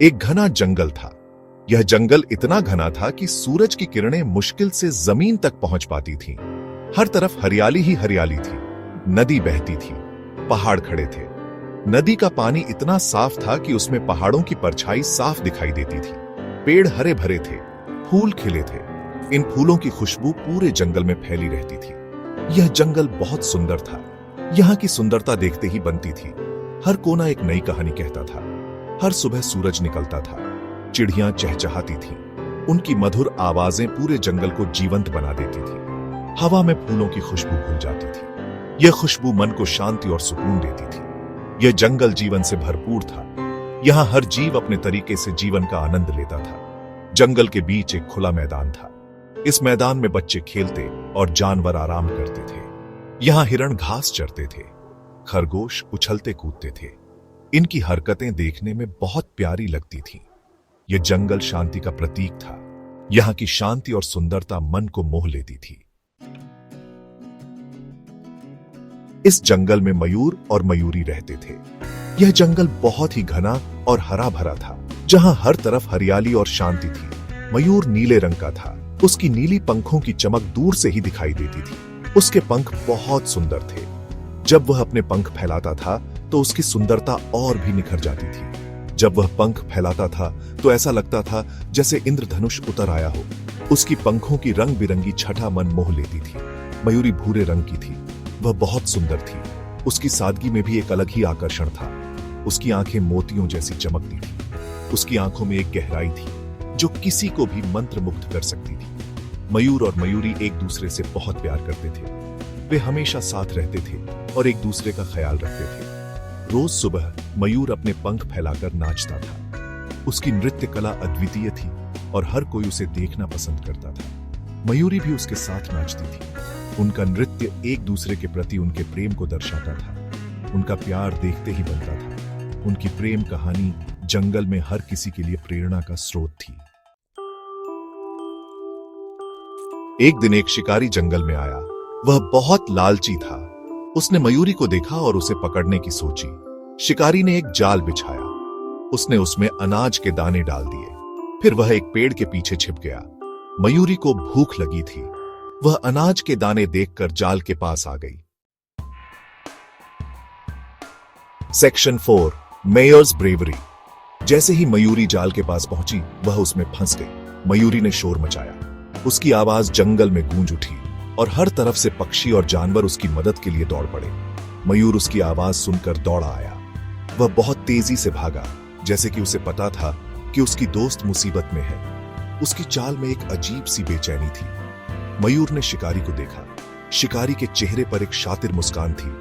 एक घना जंगल था। यह जंगल इतना घना था कि सूरज की किरणें मुश्किल से जमीन तक पहुंच पाती थीं। हर तरफ हरियाली ही हरियाली थी। नदी बहती थी, पहाड़ खड़े थे। नदी का पानी इतना साफ था कि उसमें पहाड़ों की परछाई साफ दिखाई देती थी। पेड़ हरे भरे थे, फूल खिले थे। इन फूलों की खुशबू पूरे जंगल में फैली रहती थी। यह जंगल बहुत सुंदर था। यहाँ की सुंदरता देखते ही बनती थी। हर कोना एक नई कहानी कहता था। हर सुबह सूरज निकलता था, चिड़ियां चहचहाती थीं। उनकी मधुर आवाजें पूरे जंगल को जीवंत बना देती थी। हवा में फूलों की खुशबू घुल जाती थी। यह खुशबू मन को शांति और सुकून देती थी। यह जंगल जीवन से भरपूर था। यहाँ हर जीव अपने तरीके से जीवन का आनंद लेता था। जंगल के बीच एक खुला मैदान था। इस मैदान में बच्चे खेलते और जानवर आराम करते थे। यहाँ हिरण घास चरते थे, खरगोश उछलते कूदते थे। इनकी हरकतें देखने में बहुत प्यारी लगती थीं। यह जंगल शांति का प्रतीक था। यहाँ की शांति और सुंदरता मन को मोह लेती थी। इस जंगल में मयूर और मयूरी रहते थे। यह जंगल बहुत ही घना और हरा भरा था, जहां हर तरफ हरियाली और शांति थी। मयूर नीले रंग का था। उसकी नीली पंखों की चमक दूर से ही दिखाई देती थी। उसके पंख बहुत सुंदर थे। जब वह अपने पंख फैलाता था तो उसकी सुंदरता और भी निखर जाती थी। जब वह पंख फैलाता था तो ऐसा लगता था जैसे इंद्रधनुष उतर आया हो। उसकी पंखों की रंग बिरंगी छटा मन मोह लेती थी। मयूरी भूरे रंग की थी। वह बहुत सुंदर थी। उसकी सादगी में भी एक अलग ही आकर्षण था। उसकी आंखें मोतियों जैसी चमकती थी। उसकी आंखों में एक गहराई थी जो किसी को भी मंत्रमुग्ध कर सकती थी। मयूर और मयूरी एक दूसरे से बहुत प्यार करते थे। वे हमेशा साथ रहते थे और एक दूसरे का ख्याल रखते थे। रोज सुबह मयूर अपने पंख फैलाकर नाचता था। उसकी नृत्य कला अद्वितीय थी और हर कोई उसे देखना पसंद करता था। मयूरी भी उसके साथ नाचती थी। उनका नृत्य एक दूसरे के प्रति उनके प्रेम को दर्शाता था। उनका प्यार देखते ही बनता था। उनकी प्रेम कहानी जंगल में हर किसी के लिए प्रेरणा का स्रोत थी। एक दिन एक शिकारी जंगल में आया। वह बहुत लालची था। उसने मयूरी को देखा और उसे पकड़ने की सोची। शिकारी ने एक जाल बिछाया। उसने उसमें अनाज के दाने डाल दिए। फिर वह एक पेड़ के पीछे छिप गया। मयूरी को भूख लगी थी। वह अनाज के दाने देखकर जाल के पास आ गई। Section 4 Meyers brewery. जैसे ही मयूरी जाल के पास पहुंची, वह उसमें फंस गई। मयूरी ने शोर मचाया। उसकी आवाज जंगल में गूंज उठी और हर तरफ से पक्षी और जानवर उसकी मदद के लिए दौड़ पड़े। मयूर उसकी आवाज सुनकर दौड़ा आया। वह बहुत तेजी से भागा, जैसे कि उसे पता था कि उसकी दोस्त मुसीबत में है। उसकी चाल में एक अजीब सी बेचैनी थी। मयूर ने शिकारी को देखा। शिकारी के चेहरे पर एक शातिर मुस्कान थी,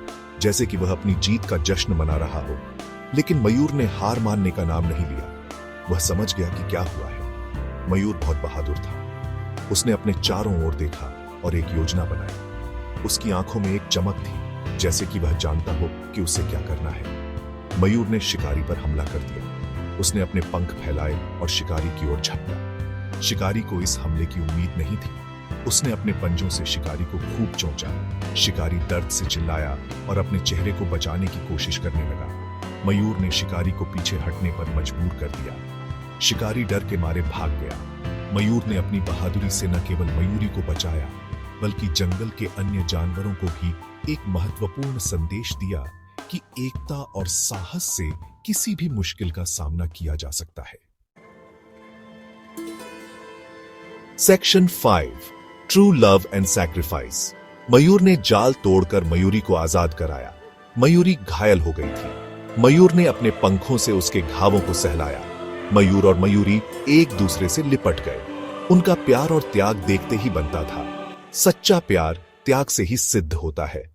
जैसे कि वह अपनी जीत का जश्न मना रहा हो। लेकिन मयूर ने हार मानने का नाम नहीं लिया। वह समझ गया कि क्या हुआ है। मयूर बहुत बहादुर था। उसने अपने चारों ओर देखा और एक योजना बनाई। उसकी आंखों में एक चमक थी, जैसे कि वह जानता हो कि उसे क्या करना है। मयूर ने शिकारी पर हमला कर दिया। उसने अपने पंख फैलाए और शिकारी की ओर झपटा। शिकारी को इस हमले की उम्मीद नहीं थी। उसने अपने पंजों से शिकारी को खूब चोंचा। शिकारी दर्द से चिल्लाया और अपने चेहरे को बचाने की कोशिश करने लगा। मयूर ने शिकारी को पीछे हटने पर मजबूर कर दिया। शिकारी डर के मारे भाग गया। मयूर ने अपनी बहादुरी से न केवल मयूरी को बचाया, बल्कि जंगल के अन्य जानवरों को भी एक महत्वपूर्ण संदेश दिया कि एकता और साहस से किसी भी मुश्किल का सामना किया जा सकता है। Section 5 true love and sacrifice. मयूर ने जाल तोड़कर मयूरी को आजाद कराया। मयूरी घायल हो गई थी। मयूर ने अपने पंखों से उसके घावों को सहलाया। मयूर और मयूरी एक दूसरे से लिपट गए। उनका प्यार और त्याग देखते ही बनता था। सच्चा प्यार त्याग से ही सिद्ध होता है।